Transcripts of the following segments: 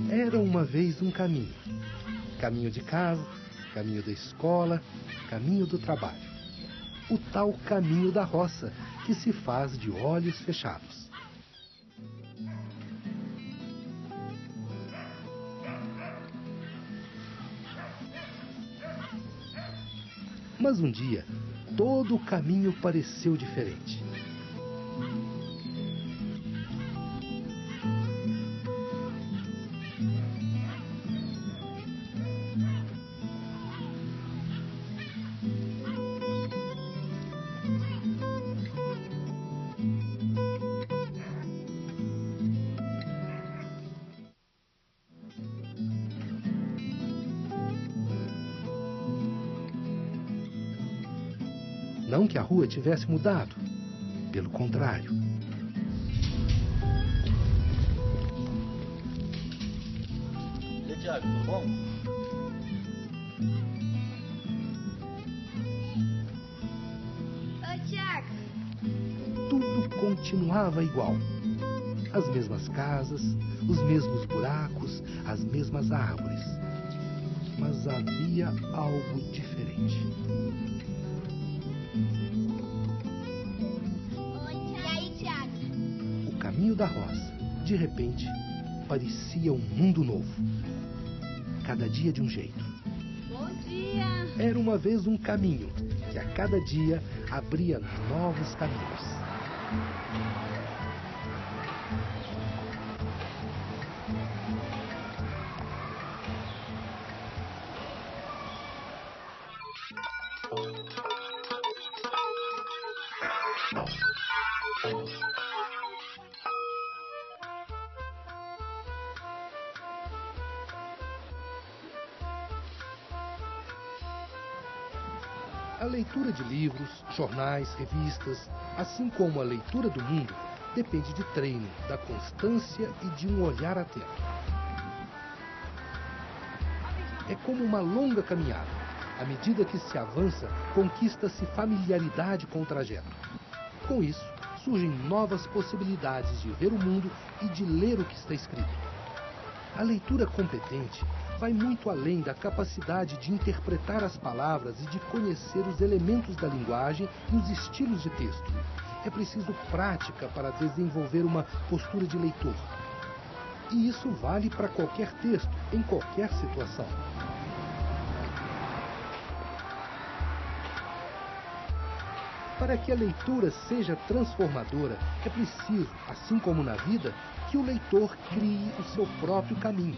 Era uma vez um caminho. Caminho de casa, caminho da escola, caminho do trabalho. O tal caminho da roça, que se faz de olhos fechados. Mas um dia, todo o caminho pareceu diferente. Não que a rua tivesse mudado, pelo contrário. E aí, Tiago, tudo bom? Oi, Tiago. Tudo continuava igual. As mesmas casas, os mesmos buracos, as mesmas árvores. Mas havia algo diferente. E aí, Tiago? O caminho da roça, de repente, parecia um mundo novo. Cada dia de um jeito. Bom dia. Era uma vez um caminho, que a cada dia abria novos caminhos. A leitura de livros, jornais, revistas, assim como a leitura do mundo, depende de treino, da constância e de um olhar atento. É como uma longa caminhada. À medida que se avança, conquista-se familiaridade com o trajeto. Com isso, surgem novas possibilidades de ver o mundo e de ler o que está escrito. A leitura competente vai muito além da capacidade de interpretar as palavras e de conhecer os elementos da linguagem e os estilos de texto. É preciso prática para desenvolver uma postura de leitor. E isso vale para qualquer texto, em qualquer situação. Para que a leitura seja transformadora, é preciso, assim como na vida, que o leitor crie o seu próprio caminho.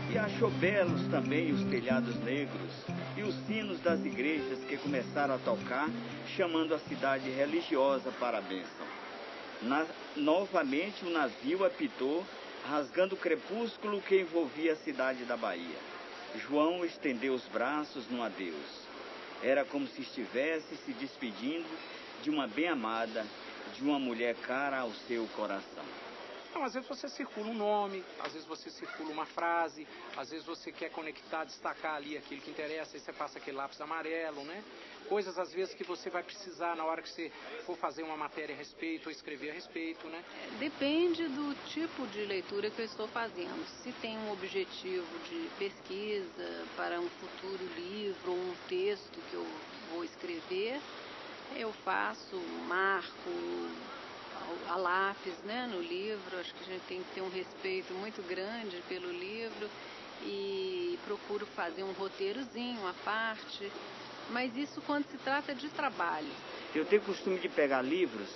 E achou belos também os telhados negros e os sinos das igrejas que começaram a tocar, chamando a cidade religiosa para a bênção. Novamente o navio apitou, rasgando o crepúsculo que envolvia a cidade da Bahia. João estendeu os braços num adeus. Era como se estivesse se despedindo de uma bem-amada, de uma mulher cara ao seu coração. Não, às vezes você circula um nome, às vezes você circula uma frase, às vezes você quer conectar, destacar ali aquilo que interessa, aí você passa aquele lápis amarelo, né? Coisas às vezes que você vai precisar na hora que você for fazer uma matéria a respeito ou escrever a respeito, né? Depende do tipo de leitura que eu estou fazendo. Se tem um objetivo de pesquisa para um futuro livro ou um texto que eu vou escrever, eu faço, marco a lápis, né, no livro. Acho que a gente tem que ter um respeito muito grande pelo livro e procuro fazer um roteirozinho, uma parte, mas isso quando se trata de trabalho. Eu tenho costume de pegar livros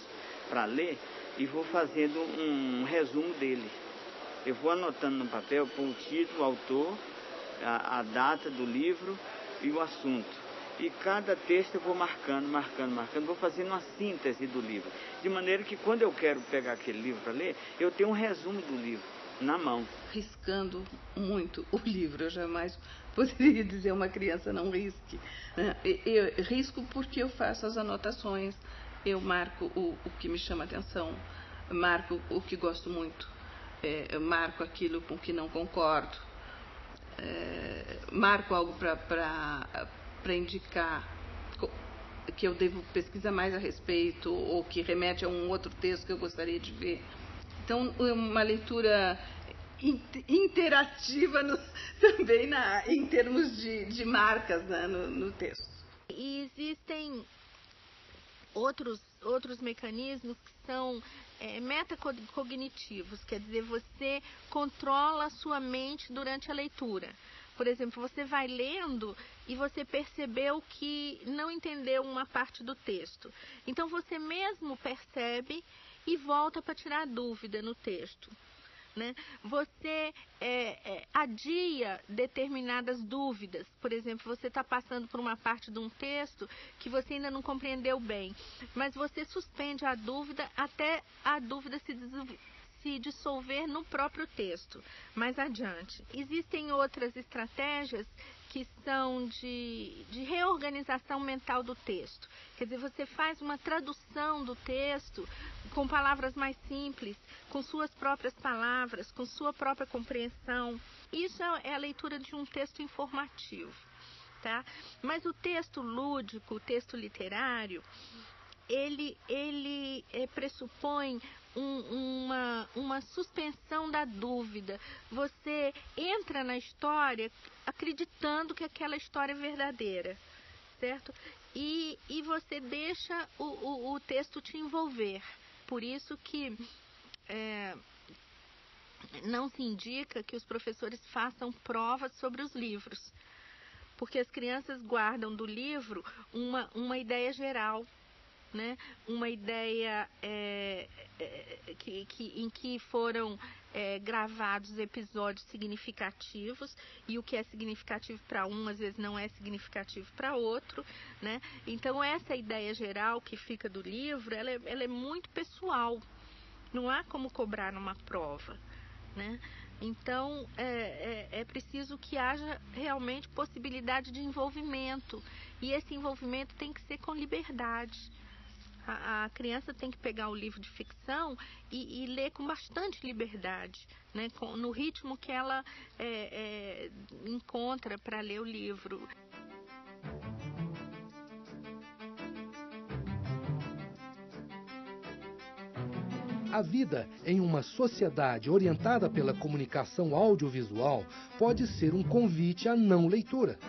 para ler e vou fazendo um resumo dele. Eu vou anotando no papel com o título, o autor a data do livro e o assunto. E cada texto eu vou marcando, vou fazendo uma síntese do livro. De maneira que quando eu quero pegar aquele livro para ler, eu tenho um resumo do livro na mão. Riscando muito o livro, eu jamais poderia dizer a uma criança não risque. Eu risco porque eu faço as anotações, eu marco o que me chama atenção, marco o que gosto muito, marco aquilo com que não concordo, marco algo para indicar que eu devo pesquisar mais a respeito ou que remete a um outro texto que eu gostaria de ver. Então, uma leitura interativa também em termos de marcas, né, no texto. E existem outros mecanismos que são metacognitivos, quer dizer, você controla a sua mente durante a leitura. Por exemplo, você vai lendo e você percebeu que não entendeu uma parte do texto. Então, você mesmo percebe e volta para tirar dúvida no texto, né? Você adia determinadas dúvidas. Por exemplo, você está passando por uma parte de um texto que você ainda não compreendeu bem, mas você suspende a dúvida até a dúvida se dissolver no próprio texto, mais adiante. Existem outras estratégias que são de reorganização mental do texto. Quer dizer, você faz uma tradução do texto com palavras mais simples, com suas próprias palavras, com sua própria compreensão. Isso é a leitura de um texto informativo, tá? Mas o texto lúdico, o texto literário, ele pressupõe uma suspensão da dúvida. Você entra na história acreditando que aquela história é verdadeira, certo? E você deixa o texto te envolver. Por isso que não se indica que os professores façam provas sobre os livros, porque as crianças guardam do livro uma ideia geral, né? Uma ideia em que foram gravados episódios significativos, e o que é significativo para um às vezes não é significativo para outro, né? Então essa ideia geral que fica do livro, ela é muito pessoal, não há como cobrar numa prova, né? Então é preciso que haja realmente possibilidade de envolvimento, e esse envolvimento tem que ser com liberdade. A criança tem que pegar o livro de ficção e ler com bastante liberdade, né? No ritmo que ela encontra para ler o livro. A vida em uma sociedade orientada pela comunicação audiovisual pode ser um convite à não leitura.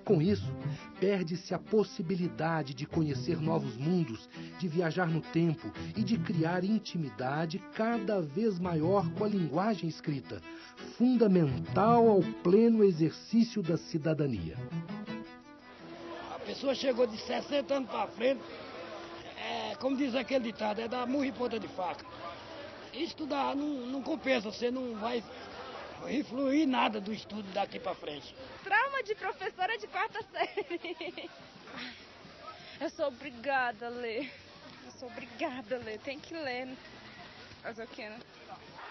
Com isso, perde-se a possibilidade de conhecer novos mundos, de viajar no tempo e de criar intimidade cada vez maior com a linguagem escrita, fundamental ao pleno exercício da cidadania. A pessoa chegou de 60 anos para frente, como diz aquele ditado, é dar murro e ponta de faca. Estudar não compensa, você não vai influir nada do estudo daqui para frente. Trauma de professora de 4ª série. Eu sou obrigada a ler. Tem que ler. Fazer o quê, né?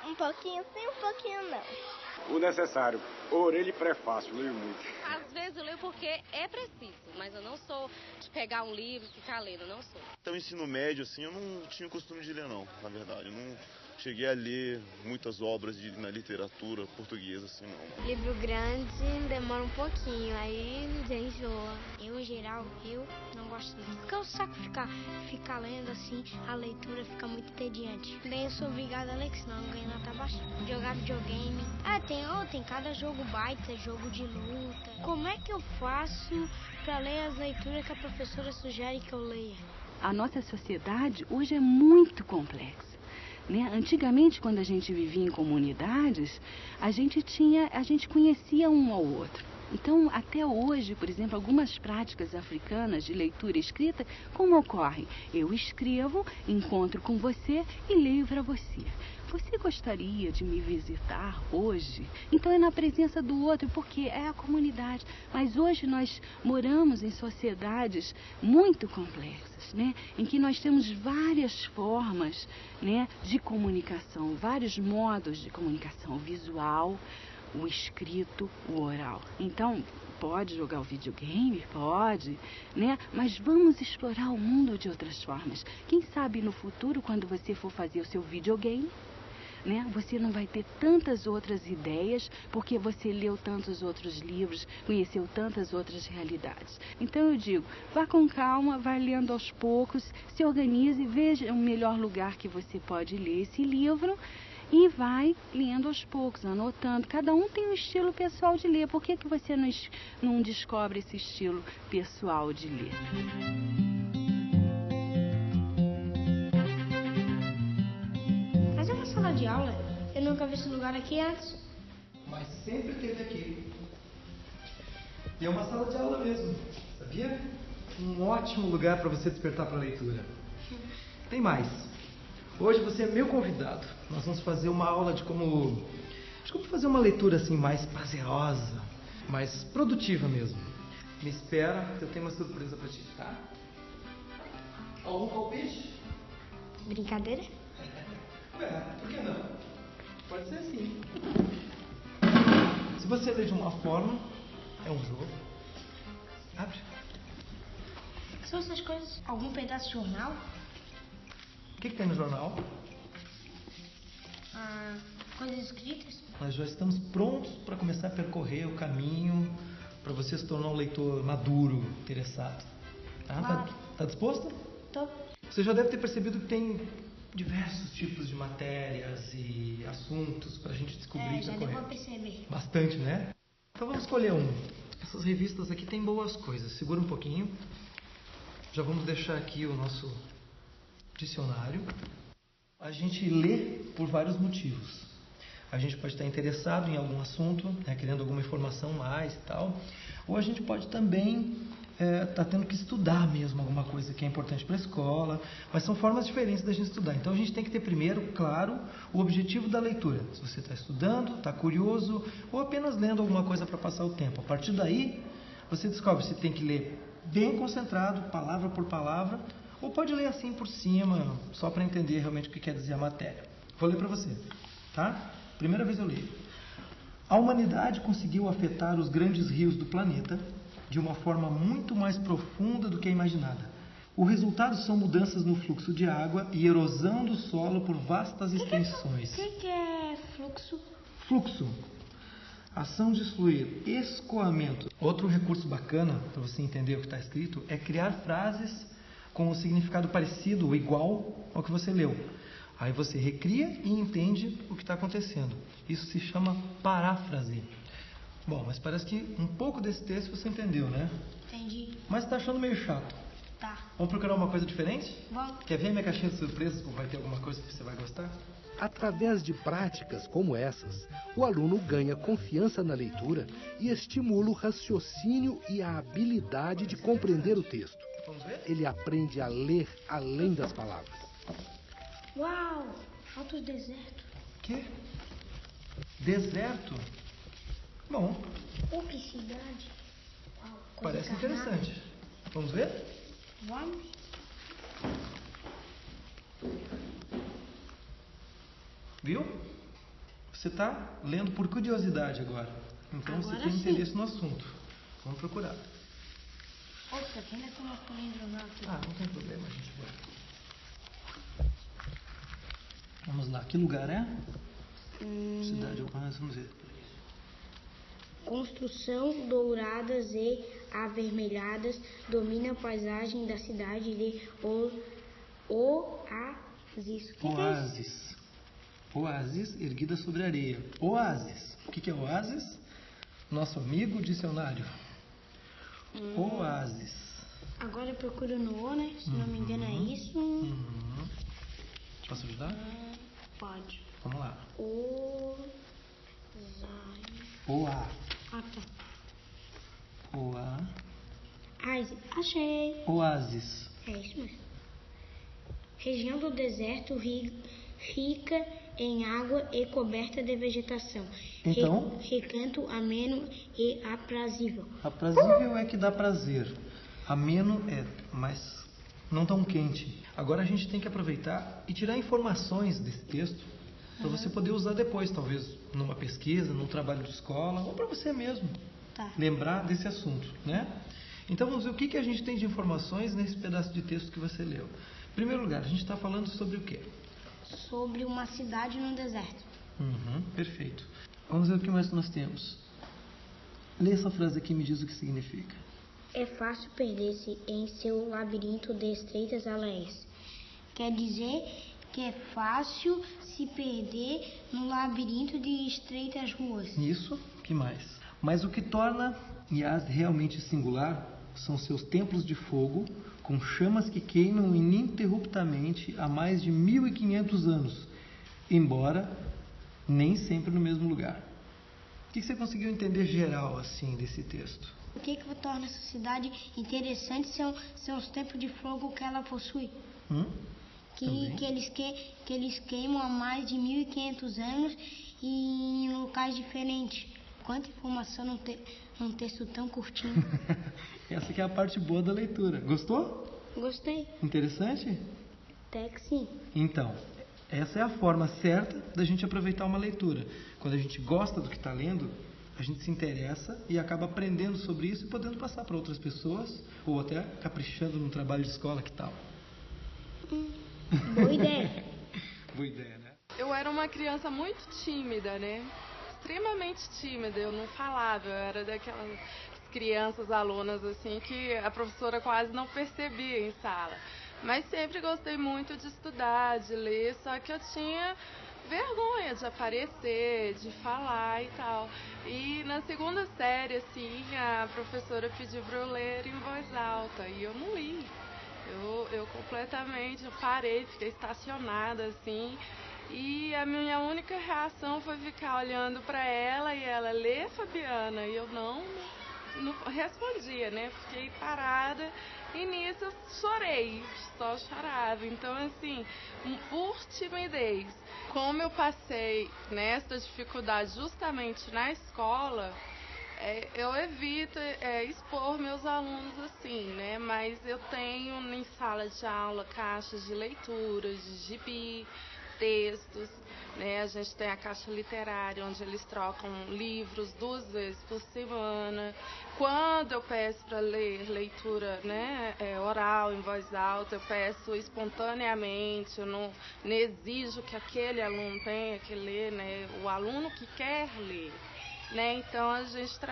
Um pouquinho sim, um pouquinho não. O necessário. Orelha e prefácio, leio muito. Às vezes eu leio porque é preciso, mas eu não sou de pegar um livro e ficar lendo, não sou. Então, ensino médio, assim, eu não tinha o costume de ler, não, na verdade. Eu não cheguei a ler muitas obras na literatura portuguesa, assim, não. Livro grande demora um pouquinho, aí enjoa. Eu, em geral, eu não gosto de ler. Porque eu saco ficar lendo assim, a leitura fica muito entediante. Daí eu sou obrigada a ler, que senão eu não ganho nota baixa. Jogar videogame. Tem cada jogo baita, jogo de luta. Como é que eu faço para ler as leituras que a professora sugere que eu leia? A nossa sociedade hoje é muito complexa. Antigamente, quando a gente vivia em comunidades, a gente conhecia um ao outro. Então, até hoje, por exemplo, algumas práticas africanas de leitura e escrita, como ocorre? Eu escrevo, encontro com você e leio para você. Você gostaria de me visitar hoje? Então é na presença do outro, porque é a comunidade. Mas hoje nós moramos em sociedades muito complexas, né? Em que nós temos várias formas, né, de comunicação, vários modos de comunicação: o visual, o escrito, o oral. Então, pode jogar o videogame? Pode, né? Mas vamos explorar o mundo de outras formas. Quem sabe no futuro, quando você for fazer o seu videogame, né, você não vai ter tantas outras ideias, porque você leu tantos outros livros, conheceu tantas outras realidades. Então eu digo, vá com calma, vá lendo aos poucos, se organize, veja o melhor lugar que você pode ler esse livro e vai lendo aos poucos, anotando. Cada um tem um estilo pessoal de ler. Por que você não descobre esse estilo pessoal de ler? Mas é uma sala de aula. Eu nunca vi esse lugar aqui antes. Mas sempre teve aqui. E é uma sala de aula mesmo, sabia? Um ótimo lugar para você despertar para a leitura. Tem mais. Hoje você é meu convidado. Nós vamos fazer uma aula de como fazer uma leitura assim mais prazerosa, mais produtiva mesmo. Me espera, eu tenho uma surpresa para ti, tá? Algum palpite? Brincadeira? Por que não? Pode ser sim. Se você ler de uma forma, é um jogo. Abre. O que são essas coisas? Algum pedaço de jornal? O que tem no jornal? Coisas escritas? Nós já estamos prontos para começar a percorrer o caminho para você se tornar um leitor maduro, interessado. Tá disposto? Tô. Você já deve ter percebido que tem diversos tipos de matérias e assuntos para a gente descobrir. Já deu pra perceber. Bastante, né? Então vamos escolher um. Essas revistas aqui têm boas coisas. Segura um pouquinho. Já vamos deixar aqui o nosso dicionário. A gente lê por vários motivos. A gente pode estar interessado em algum assunto, né, querendo alguma informação mais e tal. Ou a gente pode também estar tendo que estudar mesmo alguma coisa que é importante para a escola. Mas são formas diferentes da gente estudar. Então a gente tem que ter primeiro, claro, o objetivo da leitura. Se você está estudando, está curioso ou apenas lendo alguma coisa para passar o tempo. A partir daí, você descobre se tem que ler bem concentrado, palavra por palavra, ou pode ler assim por cima, só para entender realmente o que quer dizer a matéria. Vou ler para você, tá? Primeira vez eu leio. A humanidade conseguiu afetar os grandes rios do planeta de uma forma muito mais profunda do que a imaginada. O resultado são mudanças no fluxo de água e erosão do solo por vastas extensões. O que é fluxo? Fluxo. Ação de fluir, escoamento. Outro recurso bacana para você entender o que está escrito é criar frases com um significado parecido ou igual ao que você leu. Aí você recria e entende o que está acontecendo. Isso se chama paráfrase. Bom, mas parece que um pouco desse texto você entendeu, né? Entendi. Mas está achando meio chato. Tá. Vamos procurar uma coisa diferente? Vamos. Quer ver minha caixinha de surpresas? Vai ter alguma coisa que você vai gostar? Através de práticas como essas, o aluno ganha confiança na leitura e estimula o raciocínio e a habilidade de compreender o texto. Ele aprende a ler além das palavras. Uau! Altos desertos. Quê? Deserto? Bom. Ou que cidade? Uau, parece interessante. Vamos ver? Vamos. Viu? Você está lendo por curiosidade agora. Então agora você tem sim. interesse no assunto. Vamos procurar. Opa, quem é que nós podemos jogar aqui? Não tem problema, a gente vai. Vamos lá, que lugar é? Cidade urbana, vamos ver. Construção douradas e avermelhadas domina a paisagem da cidade de Oasis. Oásis. Oásis erguida sobre areia. Oásis. O que é oásis? Nosso amigo dicionário. Oásis. Agora eu procuro no O, né? Se não me engano é isso. Posso ajudar? Pode. Vamos lá. Oá. Oá. Ah, tá. Achei. Oásis. É isso mesmo. Região do deserto rica em água e coberta de vegetação. Então? Recanto, ameno e aprazível. Aprazível é que dá prazer. Ameno é, mas não tão quente. Agora a gente tem que aproveitar e tirar informações desse texto para você poder usar depois, talvez numa pesquisa, num trabalho de escola, ou para você mesmo lembrar desse assunto, né? Então vamos ver o que a gente tem de informações nesse pedaço de texto que você leu. Em primeiro lugar, a gente está falando sobre o quê? Sobre uma cidade no deserto. Perfeito. Vamos ver o que mais nós temos. Lê essa frase aqui e me diz o que significa. É fácil perder-se em seu labirinto de estreitas aléias. Quer dizer que é fácil se perder no labirinto de estreitas ruas. Isso, que mais? Mas o que torna Yazd realmente singular são seus templos de fogo, com chamas que queimam ininterruptamente há mais de 1500 anos, embora nem sempre no mesmo lugar. O que você conseguiu entender geral assim desse texto? O que torna essa cidade interessante são os templos de fogo que ela possui. Que eles queimam há mais de 1500 anos e em locais diferentes. Quanta informação num texto tão curtinho. Essa que é a parte boa da leitura. Gostou? Gostei. Interessante? Até que sim. Então, essa é a forma certa da gente aproveitar uma leitura. Quando a gente gosta do que está lendo, a gente se interessa e acaba aprendendo sobre isso e podendo passar para outras pessoas, ou até caprichando no trabalho de escola, que tal? Boa ideia. Boa ideia, né? Eu era uma criança muito tímida, né? Extremamente tímida, eu não falava, eu era daquelas crianças, alunas assim, que a professora quase não percebia em sala. Mas sempre gostei muito de estudar, de ler, só que eu tinha vergonha de aparecer, de falar e tal. E na segunda série, assim, a professora pediu para eu ler em voz alta e eu não li. Eu completamente parei, fiquei estacionada assim. E a minha única reação foi ficar olhando para ela e ela, lê, Fabiana, e eu não respondia, né? Fiquei parada e nisso eu chorei, só chorava. Então, assim, por timidez, como eu passei nessa dificuldade justamente na escola, eu evito expor meus alunos assim, né? Mas eu tenho em sala de aula caixas de leitura, de gibi, textos, né? A gente tem a caixa literária, onde eles trocam livros 2 vezes por semana. Quando eu peço para ler leitura, né, oral, em voz alta, eu peço espontaneamente, eu não exijo que aquele aluno tenha que ler, né? O aluno que quer ler. Né? Então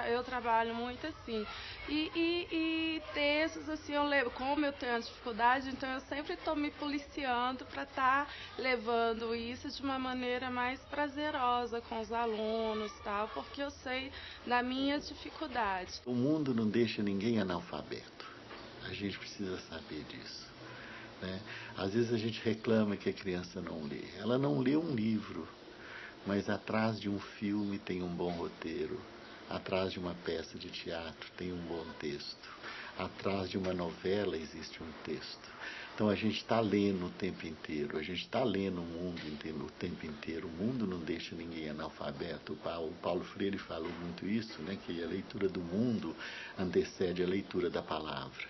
eu trabalho muito assim. E textos, assim, eu levo, como eu tenho dificuldade, então eu sempre estou me policiando para estar levando isso de uma maneira mais prazerosa com os alunos, tal, porque eu sei da minha dificuldade. O mundo não deixa ninguém analfabeto. A gente precisa saber disso. Né? Às vezes a gente reclama que a criança não lê. Ela não lê um livro. Mas atrás de um filme tem um bom roteiro, atrás de uma peça de teatro tem um bom texto, atrás de uma novela existe um texto. Então a gente está lendo o tempo inteiro, a gente está lendo o mundo inteiro, o tempo inteiro. O mundo não deixa ninguém analfabeto. O Paulo Freire falou muito isso, né, que a leitura do mundo antecede a leitura da palavra.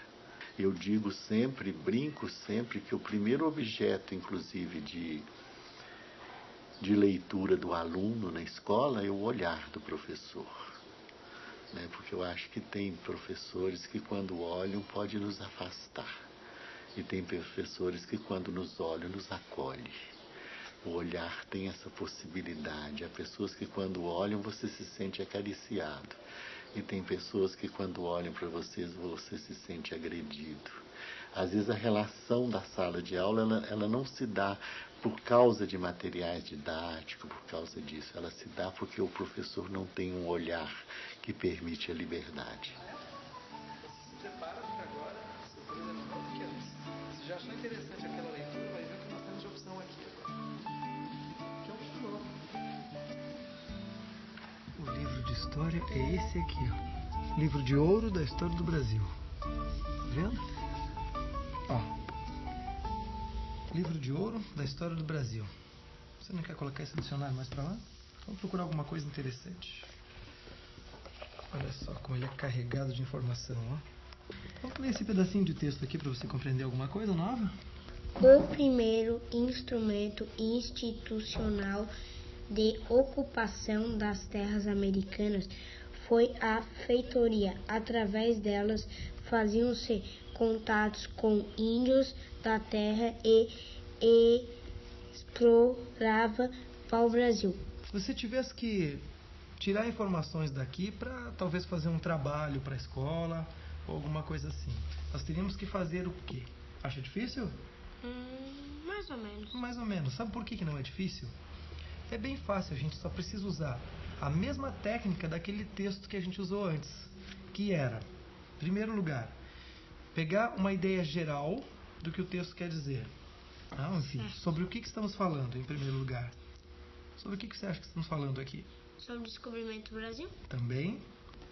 Eu digo sempre, brinco sempre, que o primeiro objeto, inclusive, de leitura do aluno na escola é o olhar do professor, né? Porque eu acho que tem professores que quando olham pode nos afastar e tem professores que quando nos olham nos acolhe. O olhar tem essa possibilidade. Há pessoas que quando olham você se sente acariciado e tem pessoas que quando olham para vocês você se sente agredido. Às vezes a relação da sala de aula ela não se dá por causa de materiais didáticos, por causa disso. Ela se dá porque o professor não tem um olhar que permite a liberdade. Se prepara para agora, surpresa não tão pequena. Se já achou interessante aquela leitura, vai ver que tem bastante opção aqui agora. Que opção nova. O livro de história é esse aqui, ó. Livro de ouro da história do Brasil. Tá vendo? Ó. Livro de ouro da história do Brasil. Você não quer colocar esse dicionário mais pra lá? Vamos procurar alguma coisa interessante. Olha só como ele é carregado de informação, ó. Vamos ler esse pedacinho de texto aqui para você compreender alguma coisa nova? O primeiro instrumento institucional de ocupação das terras americanas foi a feitoria. Através delas faziam-se contatos com índios da terra e explorava o Brasil. Se você tivesse que tirar informações daqui para talvez fazer um trabalho para a escola ou alguma coisa assim, nós teríamos que fazer o quê? Acha difícil? Mais ou menos. Mais ou menos. Sabe por que não é difícil? É bem fácil, a gente só precisa usar a mesma técnica daquele texto que a gente usou antes, que era, em primeiro lugar, pegar uma ideia geral do que o texto quer dizer. Enfim, sobre o que estamos falando, em primeiro lugar? Sobre o que você acha que estamos falando aqui? Sobre o descobrimento do Brasil? Também.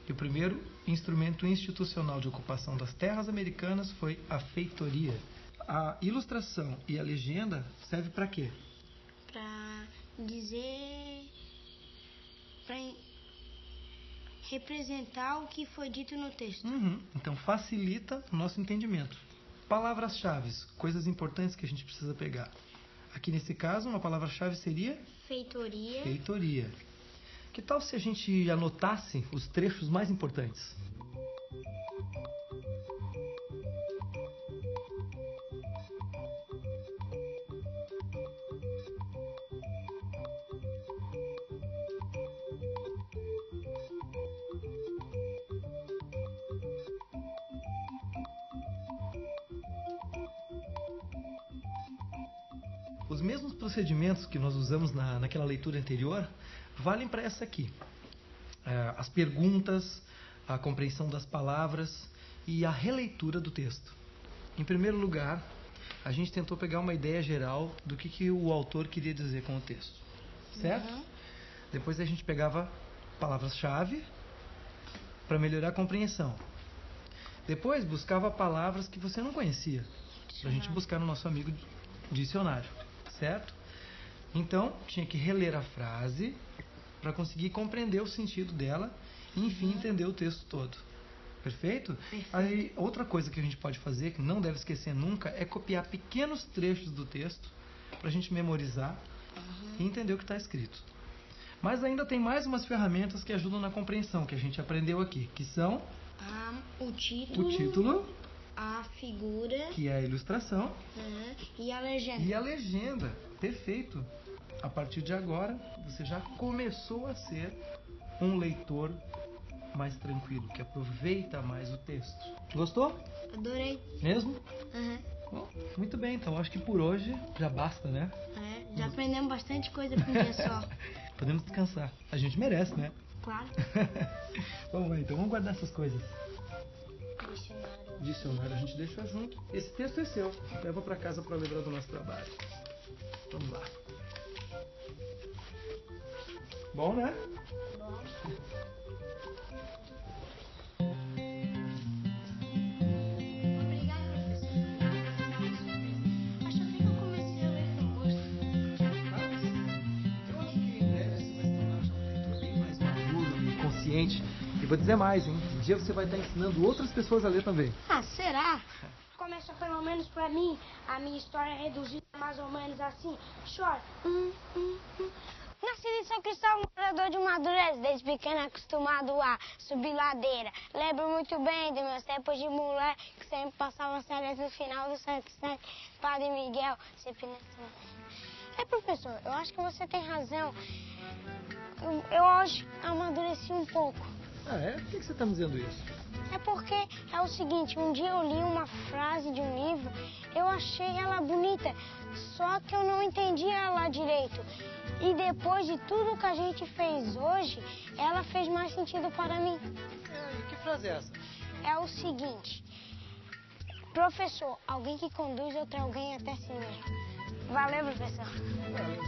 E o primeiro instrumento institucional de ocupação das terras americanas foi a feitoria. A ilustração e a legenda serve para quê? Para dizer... para representar o que foi dito no texto. Então facilita o nosso entendimento. Palavras-chave, coisas importantes que a gente precisa pegar. Aqui nesse caso, uma palavra-chave seria... Feitoria. Feitoria. Que tal se a gente anotasse os trechos mais importantes? Os mesmos procedimentos que nós usamos naquela leitura anterior valem para essa aqui. As perguntas, a compreensão das palavras e a releitura do texto. Em primeiro lugar, a gente tentou pegar uma ideia geral do que o autor queria dizer com o texto. Certo? Depois a gente pegava palavras-chave para melhorar a compreensão. Depois buscava palavras que você não conhecia, para a gente buscar no nosso amigo dicionário. Certo? Então, tinha que reler a frase para conseguir compreender o sentido dela e, enfim, entender o texto todo. Perfeito? Aí, outra coisa que a gente pode fazer, que não deve esquecer nunca, é copiar pequenos trechos do texto para a gente memorizar e entender o que está escrito. Mas ainda tem mais umas ferramentas que ajudam na compreensão, que a gente aprendeu aqui, que são o título, a figura, que é a ilustração, e a legenda. E a legenda, perfeito. A partir de agora, você já começou a ser um leitor mais tranquilo, que aproveita mais o texto. Gostou? Adorei. Mesmo? Bom, muito bem, então acho que por hoje já basta, né? Já aprendemos bastante coisa por um dia só. Podemos descansar. A gente merece, né? Claro. Vamos lá, então vamos guardar essas coisas. Dicionário a gente deixa junto. Esse texto é seu. Leva para casa para lembrar do nosso trabalho. Vamos lá. Bom, né? Bom. Obrigada, professor. Acho que eu comecei a ler com gosto. Eu acho que em breve você vai se tornar um leitor bem mais maduro e consciente. E vou dizer mais, hein? Um dia você vai estar ensinando outras pessoas a ler também. Será? Começa pelo menos pra mim. A minha história é reduzida mais ou menos assim. Chora. Nasci em São Cristóvão, morador de Madureira, desde pequeno acostumado a subir ladeira. Lembro muito bem de meus tempos de moleque, que sempre passava as férias no final do Santo Padre Miguel, sempre nessa... professor, eu acho que você tem razão. Eu hoje amadureci um pouco. Por que você está me dizendo isso? É porque é o seguinte, um dia eu li uma frase de um livro, eu achei ela bonita, só que eu não entendi ela direito. E depois de tudo que a gente fez hoje, ela fez mais sentido para mim. E que frase é essa? É o seguinte, professor, alguém que conduz outro alguém até si mesmo. Valeu, professor. Valeu.